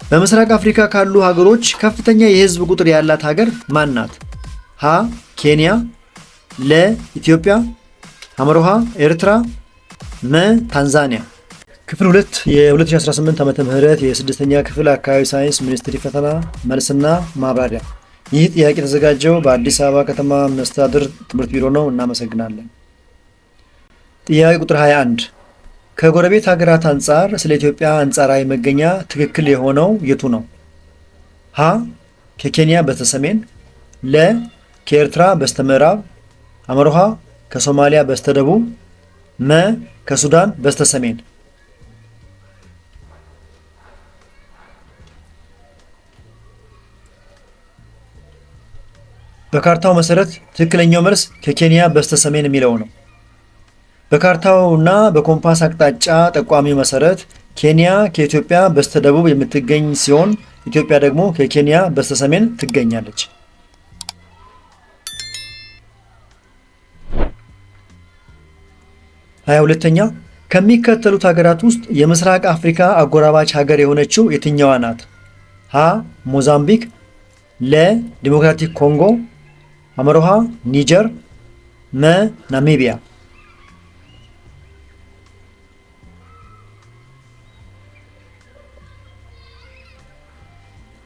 በምስራቅ አፍሪካ ካሉ ሀገሮች ከፍተኛ የህዝብ ቁጥር ያላት ሀገር ማን ናት? ሀ ኬንያ፣ ለ ኢትዮጵያ፣ ሐመሮሃ ኤርትራ፣ መ ታንዛኒያ። ክፍል 2 የ2018 ዓመተ ምህረት የስድስተኛ ክፍል አካባቢ ሳይንስ ሚኒስትሪ ፈተና መልስና ማብራሪያ። ይህ ጥያቄ የተዘጋጀው በአዲስ አበባ ከተማ መስተዳድር ትምህርት ቢሮ ነው። እናመሰግናለን። ጥያቄ ቁጥር 21 ከጎረቤት ሀገራት አንጻር ስለ ኢትዮጵያ አንጻራዊ መገኛ ትክክል የሆነው የቱ ነው? ሀ ከኬንያ በስተሰሜን፣ ለ ከኤርትራ በስተምዕራብ፣ ሐመሮሃ ከሶማሊያ በስተደቡብ፣ መ ከሱዳን በስተሰሜን። በካርታው መሰረት ትክክለኛው መልስ ከኬንያ በስተሰሜን የሚለው ነው። በካርታው እና በኮምፓስ አቅጣጫ ጠቋሚ መሰረት ኬንያ ከኢትዮጵያ በስተደቡብ የምትገኝ ሲሆን ኢትዮጵያ ደግሞ ከኬንያ በስተሰሜን ትገኛለች። 22ኛ ከሚከተሉት ሀገራት ውስጥ የምስራቅ አፍሪካ አጎራባች ሀገር የሆነችው የትኛዋ ናት? ሀ ሞዛምቢክ፣ ለ ዲሞክራቲክ ኮንጎ፣ ሐመሮሃ ኒጀር፣ መ ናሚቢያ።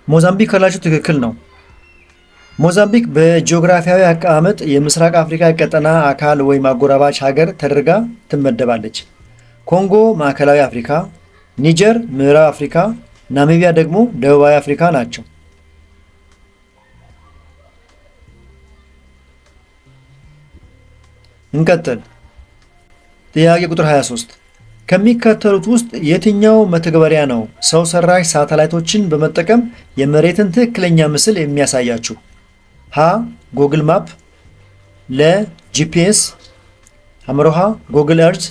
ሞዛምቢክ ካላችሁ ትክክል ነው። ሞዛምቢክ በጂኦግራፊያዊ አቀማመጥ የምስራቅ አፍሪካ ቀጠና አካል ወይም አጎራባች ሀገር ተደርጋ ትመደባለች። ኮንጎ ማዕከላዊ አፍሪካ፣ ኒጀር ምዕራብ አፍሪካ፣ ናሚቢያ ደግሞ ደቡባዊ አፍሪካ ናቸው። እንቀጥል። ጥያቄ ቁጥር 23 ከሚከተሉት ውስጥ የትኛው መተግበሪያ ነው ሰው ሰራሽ ሳተላይቶችን በመጠቀም የመሬትን ትክክለኛ ምስል የሚያሳያችሁ? ሀ ጉግል ማፕ፣ ለ ጂፒኤስ፣ ሐመሮሃ ጉግል እርዝ፣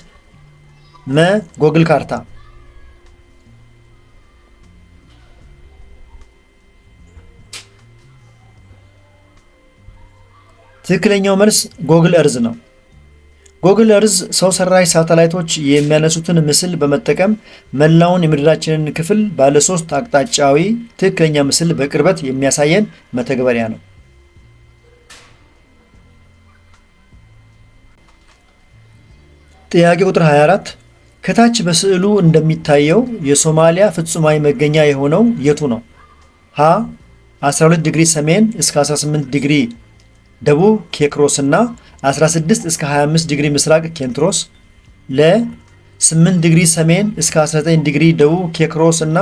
መ ጉግል ካርታ። ትክክለኛው መልስ ጉግል እርዝ ነው። ጉግል እርዝ ሰው ሰራሽ ሳተላይቶች የሚያነሱትን ምስል በመጠቀም መላውን የምድራችንን ክፍል ባለ 3 አቅጣጫዊ ትክክለኛ ምስል በቅርበት የሚያሳየን መተግበሪያ ነው። ጥያቄ ቁጥር 24 ከታች በስዕሉ እንደሚታየው የሶማሊያ ፍጹማዊ መገኛ የሆነው የቱ ነው? ሀ 12 ዲግሪ ሰሜን እስከ 18 ዲግሪ ደቡብ ኬክሮስ እና 16 እስከ 25 ዲግሪ ምስራቅ ኬንትሮስ፣ ለ 8 ዲግሪ ሰሜን እስከ 19 ዲግሪ ደቡብ ኬክሮስ እና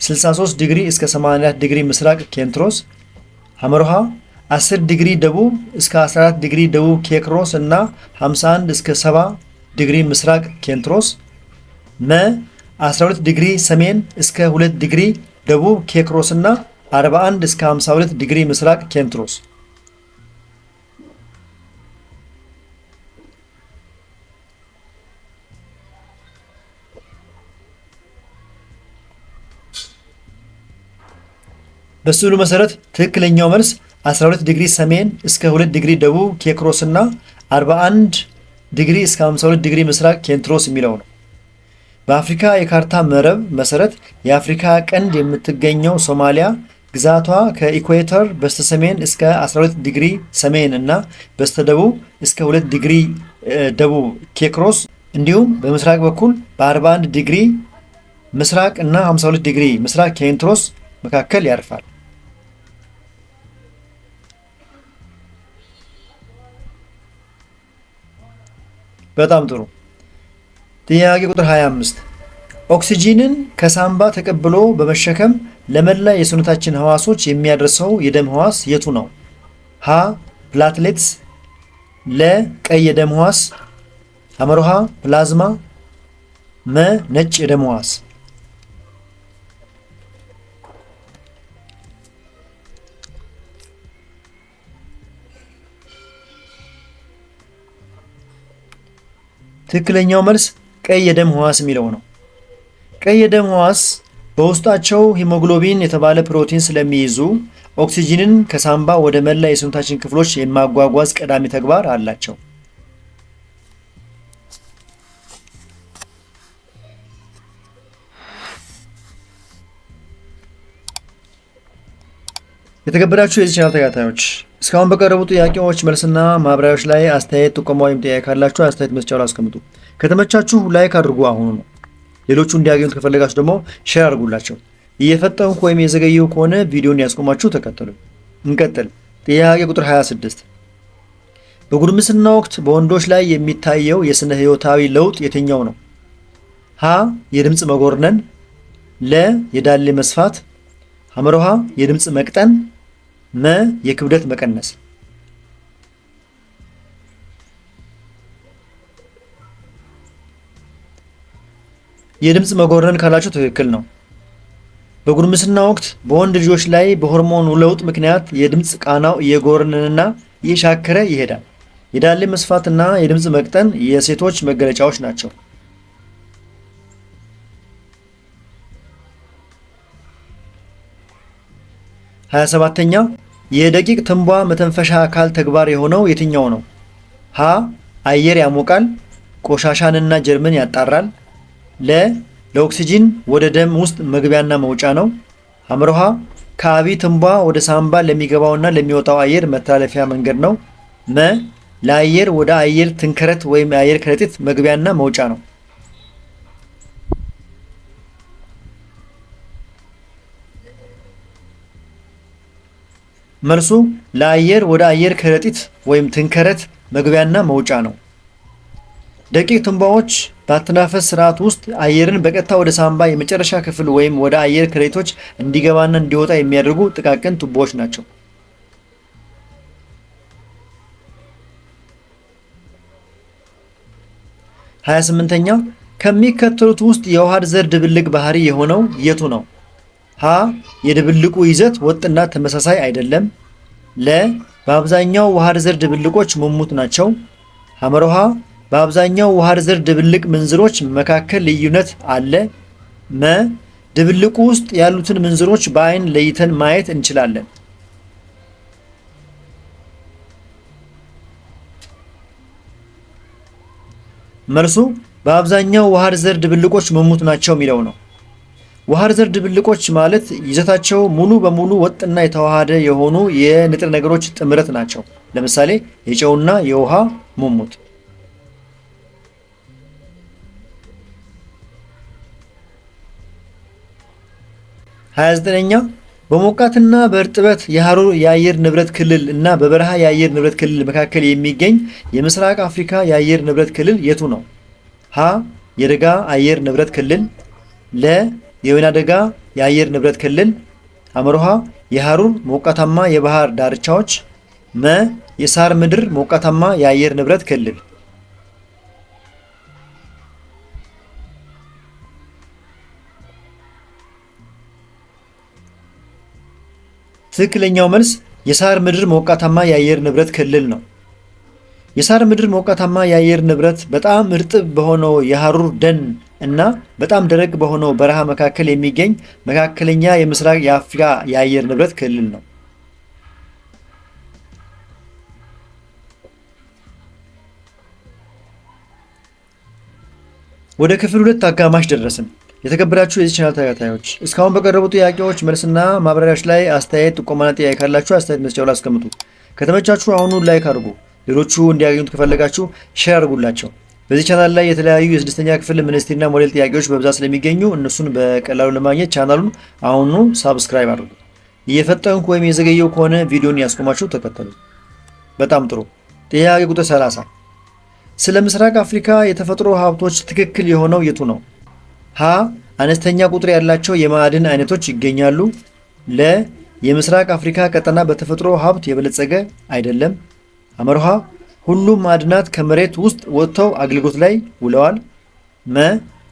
63 ዲግሪ እስከ 84 ዲግሪ ምስራቅ ኬንትሮስ፣ ሐመሮሃ 10 ዲግሪ ደቡብ እስከ 14 ዲግሪ ደቡብ ኬክሮስ እና 51 እስከ 70 ዲግሪ ምስራቅ ኬንትሮስ፣ መ 12 ዲግሪ ሰሜን እስከ 2 ዲግሪ ደቡብ ኬክሮስ እና 41 እስከ 52 ዲግሪ ምስራቅ ኬንትሮስ። በስዕሉ መሰረት ትክክለኛው መልስ 12 ዲግሪ ሰሜን እስከ 2 ዲግሪ ደቡብ ኬክሮስ እና 41 ዲግሪ እስከ 52 ዲግሪ ምስራቅ ኬንትሮስ የሚለው ነው። በአፍሪካ የካርታ መረብ መሰረት የአፍሪካ ቀንድ የምትገኘው ሶማሊያ ግዛቷ ከኢኩዌተር በስተሰሜን እስከ 12 ዲግሪ ሰሜን እና በስተደቡብ እስከ 2 ዲግሪ ደቡብ ኬክሮስ እንዲሁም በምስራቅ በኩል በ41 ዲግሪ ምስራቅ እና 52 ዲግሪ ምስራቅ ኬንትሮስ መካከል ያርፋል። በጣም ጥሩ። ጥያቄ ቁጥር 25 ኦክሲጂንን ከሳምባ ተቀብሎ በመሸከም ለመላ የሰውነታችን ህዋሶች የሚያደርሰው የደም ህዋስ የቱ ነው? ሀ ፕላትሌትስ፣ ለ ቀይ የደም ህዋስ፣ ሐመሮሃ ፕላዝማ፣ መ ነጭ የደም ህዋስ። ትክክለኛው መልስ ቀይ የደም ህዋስ የሚለው ነው። ቀይ የደም ህዋስ በውስጣቸው ሂሞግሎቢን የተባለ ፕሮቲን ስለሚይዙ ኦክሲጂንን ከሳምባ ወደ መላ የሰውነታችን ክፍሎች የማጓጓዝ ቀዳሚ ተግባር አላቸው። የተከበራችሁ የዚህ ቻናል ተከታታዮች እስካሁን በቀረቡ ጥያቄዎች መልስና ማብራሪያዎች ላይ አስተያየት፣ ጥቆማ ወይም ጥያቄ ካላችሁ አስተያየት መስጫው ላይ አስቀምጡ። ከተመቻችሁ ላይክ አድርጉ አሁኑ ነው። ሌሎቹ እንዲያገኙት ከፈለጋችሁ ደግሞ ሼር አድርጉላቸው። እየፈጠንኩ ወይም የዘገየው ከሆነ ቪዲዮን ያስቆማችሁ ተከተሉ። እንቀጥል። ጥያቄ ቁጥር 26 በጉርምስና ወቅት በወንዶች ላይ የሚታየው የስነ ህይወታዊ ለውጥ የትኛው ነው? ሀ የድምፅ መጎርነን፣ ለ የዳሌ መስፋት፣ ሐመሮሃ የድምፅ መቅጠን፣ መ የክብደት መቀነስ። የድምፅ መጎርነን ካላችሁ ትክክል ነው። በጉርምስና ወቅት በወንድ ልጆች ላይ በሆርሞኑ ለውጥ ምክንያት የድምፅ ቃናው እየጎረነንና እየሻከረ ይሄዳል። የዳሌ መስፋትና የድምፅ መቅጠን የሴቶች መገለጫዎች ናቸው። 27ኛ የደቂቅ ትንቧ መተንፈሻ አካል ተግባር የሆነው የትኛው ነው? ሀ አየር ያሞቃል፣ ቆሻሻንና ጀርምን ያጣራል። ለ ለኦክሲጂን ወደ ደም ውስጥ መግቢያና መውጫ ነው። ሐመሮሃ ከአቢ ትንቧ ወደ ሳምባ ለሚገባውና ለሚወጣው አየር መተላለፊያ መንገድ ነው። መ ለአየር ወደ አየር ትንከረት ወይም የአየር ከረጢት መግቢያና መውጫ ነው። መልሱ ለአየር ወደ አየር ከረጢት ወይም ትንከረት መግቢያና መውጫ ነው። ደቂቅ ትንባዎች በአተናፈስ ስርዓት ውስጥ አየርን በቀጥታ ወደ ሳምባ የመጨረሻ ክፍል ወይም ወደ አየር ከረጢቶች እንዲገባና እንዲወጣ የሚያደርጉ ጥቃቅን ቱቦዎች ናቸው። 28ኛ ከሚከተሉት ውስጥ የውሃ ዘር ድብልቅ ባህሪ የሆነው የቱ ነው? ሀ የድብልቁ ይዘት ወጥና ተመሳሳይ አይደለም። ለ በአብዛኛው ውሃ ዘር ድብልቆች ሙሙት ናቸው። ሐመሮሃ በአብዛኛው ውሃ ዘር ድብልቅ ምንዝሮች መካከል ልዩነት አለ። መ ድብልቁ ውስጥ ያሉትን ምንዝሮች በአይን ለይተን ማየት እንችላለን። መልሱ በአብዛኛው ውሃ ዘር ድብልቆች ሙሙት ናቸው የሚለው ነው። ውሃ ዘር ድብልቆች ማለት ይዘታቸው ሙሉ በሙሉ ወጥና የተዋሃደ የሆኑ የንጥረ ነገሮች ጥምረት ናቸው። ለምሳሌ የጨውና የውሃ ሙሙት። 29ኛ በሞቃትና በእርጥበት የሐሩር የአየር ንብረት ክልል እና በበረሃ የአየር ንብረት ክልል መካከል የሚገኝ የምስራቅ አፍሪካ የአየር ንብረት ክልል የቱ ነው? ሀ የደጋ አየር ንብረት ክልል፣ ለ የወይና ደጋ የአየር ንብረት ክልል፣ ሐመሮሃ የሐሩር ሞቃታማ የባህር ዳርቻዎች፣ መ የሳር ምድር ሞቃታማ የአየር ንብረት ክልል። ትክክለኛው መልስ የሳር ምድር ሞቃታማ የአየር ንብረት ክልል ነው። የሳር ምድር ሞቃታማ የአየር ንብረት በጣም እርጥብ በሆነው የሐሩር ደን እና በጣም ደረቅ በሆነው በረሃ መካከል የሚገኝ መካከለኛ የምስራቅ የአፍሪካ የአየር ንብረት ክልል ነው። ወደ ክፍል 2 አጋማሽ ደረስን። የተከበራችሁ የዚህ ቻናል ተከታታዮች እስካሁን በቀረቡ ጥያቄዎች መልስና ማብራሪያዎች ላይ አስተያየት፣ ጥቆማና ጥያቄ ካላችሁ አስተያየት መስጫው ላይ አስቀምጡ። ከተመቻችሁ አሁኑ ላይክ አድርጉ። ሌሎቹ እንዲያገኙት ከፈለጋችሁ ሼር አድርጉላቸው። በዚህ ቻናል ላይ የተለያዩ የስድስተኛ ክፍል ሚኒስትሪና ሞዴል ጥያቄዎች በብዛት ስለሚገኙ እነሱን በቀላሉ ለማግኘት ቻናሉን አሁኑ ሳብስክራይብ አድርጉ። እየፈጠንኩ ወይም የዘገየው ከሆነ ቪዲዮን ያስቆማችሁ ተከተሉ። በጣም ጥሩ። ጥያቄ ቁጥር 30 ስለ ምስራቅ አፍሪካ የተፈጥሮ ሀብቶች ትክክል የሆነው የቱ ነው? ሀ አነስተኛ ቁጥር ያላቸው የማዕድን አይነቶች ይገኛሉ። ለ የምስራቅ አፍሪካ ቀጠና በተፈጥሮ ሀብት የበለጸገ አይደለም። ሐመርሃ ሁሉም ማዕድናት ከመሬት ውስጥ ወጥተው አገልግሎት ላይ ውለዋል። መ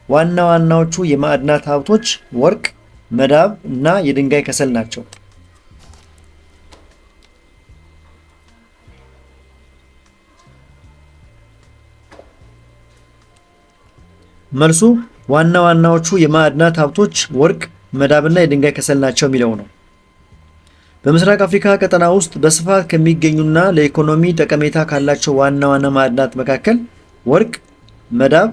ዋና ዋናዎቹ የማዕድናት ሀብቶች ወርቅ፣ መዳብ እና የድንጋይ ከሰል ናቸው። መልሱ ዋና ዋናዎቹ የማዕድናት ሀብቶች ወርቅ፣ መዳብና የድንጋይ ከሰል ናቸው የሚለው ነው። በምስራቅ አፍሪካ ቀጠና ውስጥ በስፋት ከሚገኙና ለኢኮኖሚ ጠቀሜታ ካላቸው ዋና ዋና ማዕድናት መካከል ወርቅ፣ መዳብ፣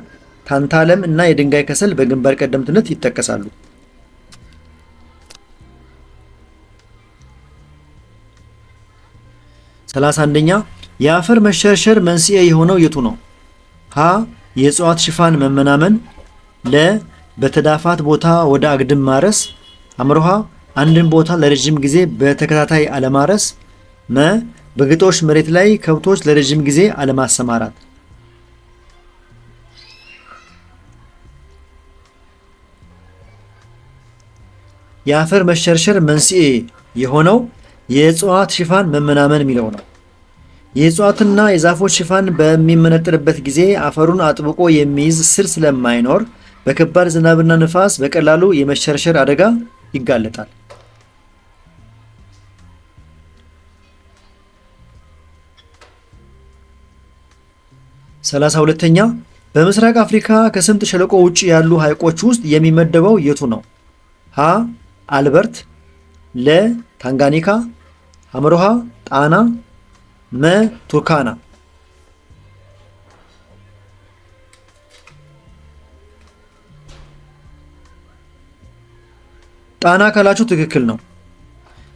ታንታለም እና የድንጋይ ከሰል በግንባር ቀደምትነት ይጠቀሳሉ። 31ኛ የአፈር መሸርሸር መንስኤ የሆነው የቱ ነው? ሀ የእጽዋት ሽፋን መመናመን፣ ለ በተዳፋት ቦታ ወደ አግድም ማረስ፣ አምሮሃ አንድን ቦታ ለረጅም ጊዜ በተከታታይ አለማረስ፣ መ በግጦሽ መሬት ላይ ከብቶች ለረጅም ጊዜ አለማሰማራት። የአፈር መሸርሸር መንስኤ የሆነው የእጽዋት ሽፋን መመናመን የሚለው ነው። የእጽዋትና የዛፎች ሽፋን በሚመነጥርበት ጊዜ አፈሩን አጥብቆ የሚይዝ ስር ስለማይኖር በከባድ ዝናብና ንፋስ በቀላሉ የመሸርሸር አደጋ ይጋለጣል። 32ኛ በምስራቅ አፍሪካ ከስምጥ ሸለቆ ውጭ ያሉ ሐይቆች ውስጥ የሚመደበው የቱ ነው? ሀ አልበርት፣ ለ ታንጋኒካ፣ ሐመሮሃ ጣና፣ መ ቱርካና። ጣና ካላችሁ ትክክል ነው።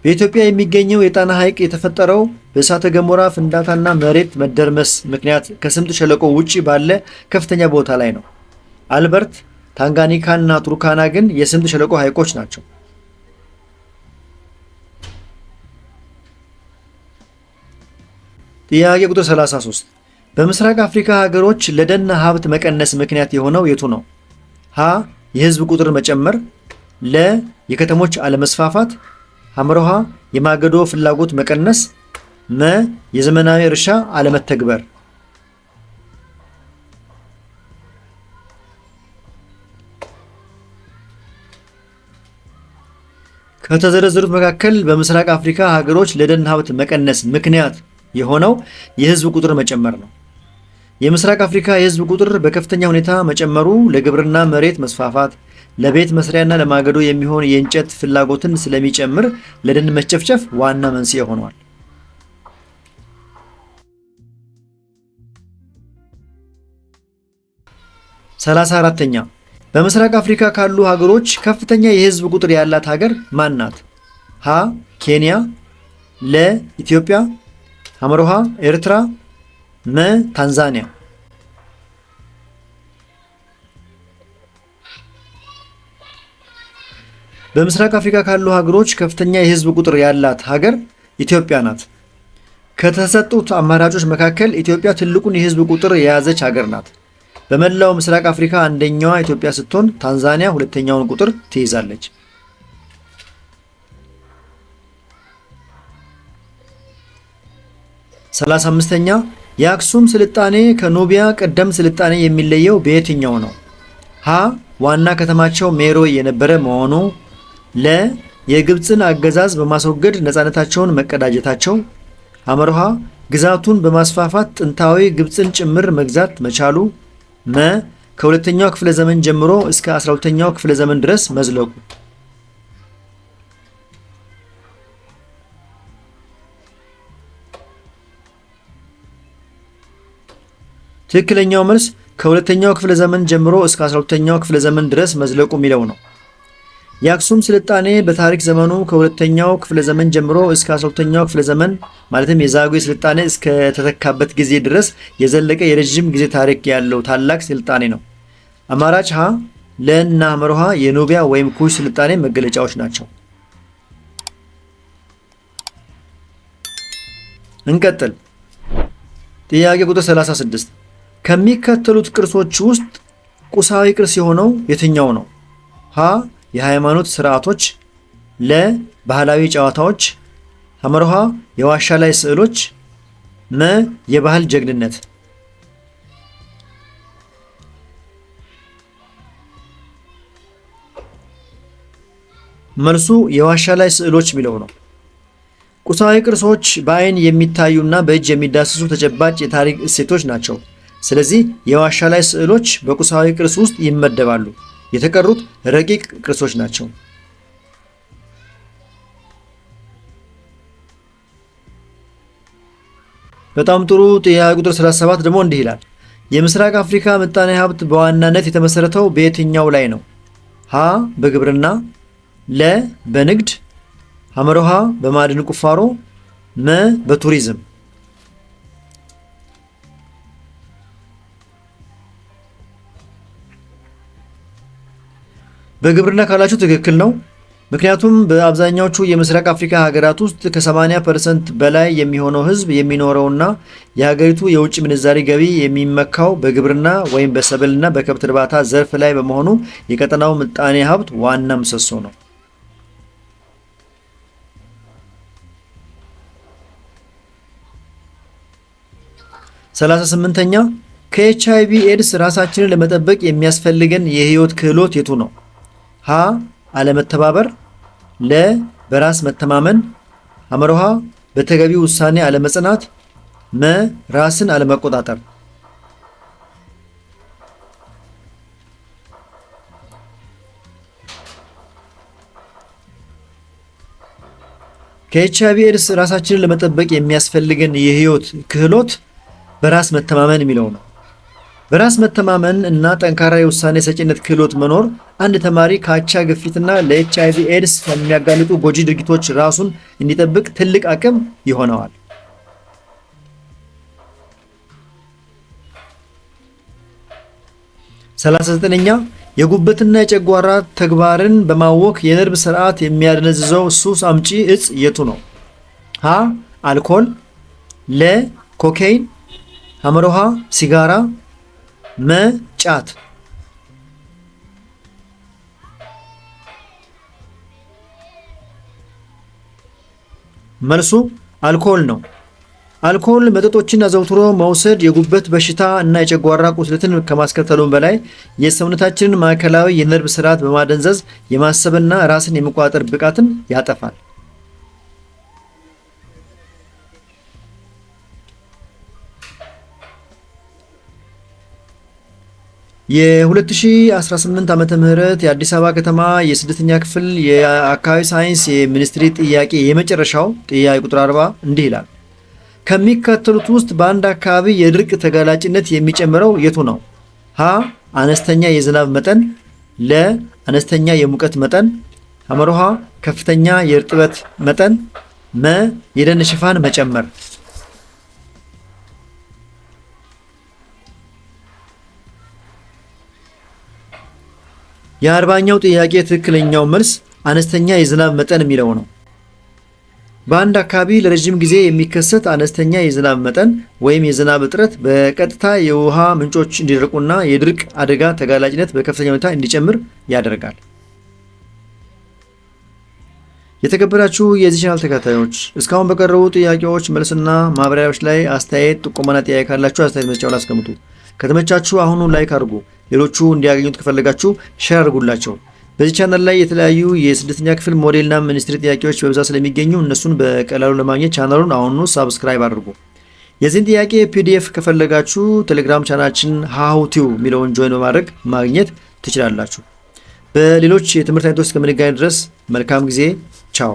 በኢትዮጵያ የሚገኘው የጣና ሐይቅ የተፈጠረው በእሳተ ገሞራ ፍንዳታና መሬት መደርመስ ምክንያት ከስምጥ ሸለቆ ውጪ ባለ ከፍተኛ ቦታ ላይ ነው። አልበርት፣ ታንጋኒካና ቱርካና ግን የስምጥ ሸለቆ ሐይቆች ናቸው። ጥያቄ ቁጥር 33 በምስራቅ አፍሪካ ሀገሮች ለደን ሀብት መቀነስ ምክንያት የሆነው የቱ ነው? ሀ የህዝብ ቁጥር መጨመር፣ ለ የከተሞች አለመስፋፋት፣ ሐመሮሃ የማገዶ ፍላጎት መቀነስ፣ መ የዘመናዊ እርሻ አለመተግበር። ከተዘረዘሩት መካከል በምስራቅ አፍሪካ ሀገሮች ለደን ሀብት መቀነስ ምክንያት የሆነው የህዝብ ቁጥር መጨመር ነው። የምስራቅ አፍሪካ የህዝብ ቁጥር በከፍተኛ ሁኔታ መጨመሩ ለግብርና መሬት መስፋፋት፣ ለቤት መስሪያና ለማገዶ የሚሆን የእንጨት ፍላጎትን ስለሚጨምር ለደን መጨፍጨፍ ዋና መንስኤ ሆኗል። ሰላሳ አራተኛ በምስራቅ አፍሪካ ካሉ ሀገሮች ከፍተኛ የህዝብ ቁጥር ያላት ሀገር ማን ናት? ሀ ኬንያ፣ ለ ኢትዮጵያ፣ ሐመሮሃ ኤርትራ፣ መ ታንዛኒያ። በምስራቅ አፍሪካ ካሉ ሀገሮች ከፍተኛ የህዝብ ቁጥር ያላት ሀገር ኢትዮጵያ ናት። ከተሰጡት አማራጮች መካከል ኢትዮጵያ ትልቁን የህዝብ ቁጥር የያዘች ሀገር ናት። በመላው ምስራቅ አፍሪካ አንደኛዋ ኢትዮጵያ ስትሆን ታንዛኒያ ሁለተኛውን ቁጥር ትይዛለች። 35ኛ የአክሱም ስልጣኔ ከኑቢያ ቀደም ስልጣኔ የሚለየው በየትኛው ነው? ሀ ዋና ከተማቸው ሜሮይ የነበረ መሆኑ፣ ለ የግብፅን አገዛዝ በማስወገድ ነፃነታቸውን መቀዳጀታቸው፣ ሐመርሃ ግዛቱን በማስፋፋት ጥንታዊ ግብፅን ጭምር መግዛት መቻሉ፣ መ ከሁለተኛው ክፍለ ዘመን ጀምሮ እስከ 12ኛው ክፍለ ዘመን ድረስ መዝለቁ። ትክክለኛው መልስ ከሁለተኛው ክፍለ ዘመን ጀምሮ እስከ 12ኛው ክፍለ ዘመን ድረስ መዝለቁ የሚለው ነው። የአክሱም ስልጣኔ በታሪክ ዘመኑ ከሁለተኛው ክፍለ ዘመን ጀምሮ እስከ 12ኛው ክፍለ ዘመን ማለትም የዛጉዌ ስልጣኔ እስከ ተተካበት ጊዜ ድረስ የዘለቀ የረጅም ጊዜ ታሪክ ያለው ታላቅ ስልጣኔ ነው። አማራጭ ሀ ለና ሐመርሃ የኑቢያ ወይም ኩሽ ስልጣኔ መገለጫዎች ናቸው። እንቀጥል። ጥያቄ ቁጥር 36 ከሚከተሉት ቅርሶች ውስጥ ቁሳዊ ቅርስ የሆነው የትኛው ነው? ሀ የሃይማኖት ስርዓቶች፣ ለ ባህላዊ ጨዋታዎች፣ ሐመርሃ የዋሻ ላይ ስዕሎች፣ መ የባህል ጀግንነት። መልሱ የዋሻ ላይ ስዕሎች የሚለው ነው። ቁሳዊ ቅርሶች በአይን የሚታዩና በእጅ የሚዳሰሱ ተጨባጭ የታሪክ እሴቶች ናቸው። ስለዚህ የዋሻ ላይ ስዕሎች በቁሳዊ ቅርስ ውስጥ ይመደባሉ። የተቀሩት ረቂቅ ቅርሶች ናቸው። በጣም ጥሩ። ጥያቄ ቁጥር 37 ደግሞ እንዲህ ይላል። የምስራቅ አፍሪካ ምጣኔ ሀብት በዋናነት የተመሰረተው በየትኛው ላይ ነው? ሀ በግብርና፣ ለ በንግድ፣ ሐመርሃ በማዕድን ቁፋሮ፣ መ በቱሪዝም። በግብርና ካላችሁ ትክክል ነው። ምክንያቱም በአብዛኛዎቹ የምስራቅ አፍሪካ ሀገራት ውስጥ ከ80% በላይ የሚሆነው ህዝብ የሚኖረውና የሀገሪቱ የውጭ ምንዛሪ ገቢ የሚመካው በግብርና ወይም በሰብልና በከብት እርባታ ዘርፍ ላይ በመሆኑ የቀጠናው ምጣኔ ሀብት ዋና ምሰሶ ነው። 38ኛ ከኤችአይቪ ኤድስ ራሳችንን ለመጠበቅ የሚያስፈልገን የህይወት ክህሎት የቱ ነው? ሀ አለመተባበር፣ ለ በራስ መተማመን፣ ሐመሮሃ በተገቢ ውሳኔ አለመጽናት፣ መ ራስን አለመቆጣጠር። ከኤችአይቪ ኤድስ ራሳችንን ለመጠበቅ የሚያስፈልገን የህይወት ክህሎት በራስ መተማመን የሚለው ነው። በራስ መተማመን እና ጠንካራ የውሳኔ ሰጪነት ክህሎት መኖር አንድ ተማሪ ከአቻ ግፊትና ለኤችአይቪ ኤድስ ከሚያጋልጡ ጎጂ ድርጊቶች ራሱን እንዲጠብቅ ትልቅ አቅም ይሆነዋል። 39ኛ የጉበትና የጨጓራ ተግባርን በማወክ የነርቭ ስርዓት የሚያደነዝዘው ሱስ አምጪ እጽ የቱ ነው? ሀ አልኮል፣ ለ ኮካይን፣ ሐመሮሃ ሲጋራ፣ መ ጫት። መልሱ አልኮል ነው። አልኮል መጠጦችን አዘውትሮ መውሰድ የጉበት በሽታ እና የጨጓራ ቁስለትን ከማስከተሉም በላይ የሰውነታችንን ማዕከላዊ የነርቭ ስርዓት በማደንዘዝ የማሰብና ራስን የመቆጣጠር ብቃትን ያጠፋል። የ2018 ዓመተ ምህረት የአዲስ አበባ ከተማ የስድስተኛ ክፍል የአካባቢ ሳይንስ የሚኒስትሪ ጥያቄ የመጨረሻው ጥያቄ ቁጥር 40 እንዲህ ይላል። ከሚከተሉት ውስጥ በአንድ አካባቢ የድርቅ ተጋላጭነት የሚጨምረው የቱ ነው? ሀ አነስተኛ የዝናብ መጠን፣ ለ አነስተኛ የሙቀት መጠን፣ ሐመሮሃ ከፍተኛ የእርጥበት መጠን፣ መ የደን ሽፋን መጨመር። የ40ኛው ጥያቄ ትክክለኛው መልስ አነስተኛ የዝናብ መጠን የሚለው ነው። በአንድ አካባቢ ለረጅም ጊዜ የሚከሰት አነስተኛ የዝናብ መጠን ወይም የዝናብ እጥረት በቀጥታ የውሃ ምንጮች እንዲደርቁና የድርቅ አደጋ ተጋላጭነት በከፍተኛ ሁኔታ እንዲጨምር ያደርጋል። የተከበራችሁ የዚህ ቻናል ተከታታዮች እስካሁን በቀረቡ ጥያቄዎች መልስና ማብራሪያዎች ላይ አስተያየት፣ ጥቆማና ጥያቄ ካላችሁ አስተያየት መስጫው ላይ አስቀምጡ። ከተመቻችሁ አሁኑ ላይክ አድርጉ። ሌሎቹ እንዲያገኙት ከፈለጋችሁ ሼር አድርጉላቸው። በዚህ ቻናል ላይ የተለያዩ የስድስተኛ ክፍል ሞዴልና ሚኒስትሪ ጥያቄዎች በብዛት ስለሚገኙ እነሱን በቀላሉ ለማግኘት ቻናሉን አሁኑ ሳብስክራይብ አድርጉ። የዚህን ጥያቄ ፒዲኤፍ ከፈለጋችሁ ቴሌግራም ቻናላችን ሃሁ ቲዩብ የሚለውን ጆይን በማድረግ ማግኘት ትችላላችሁ። በሌሎች የትምህርት አይነቶች እስከምንገናኝ ድረስ መልካም ጊዜ። ቻው።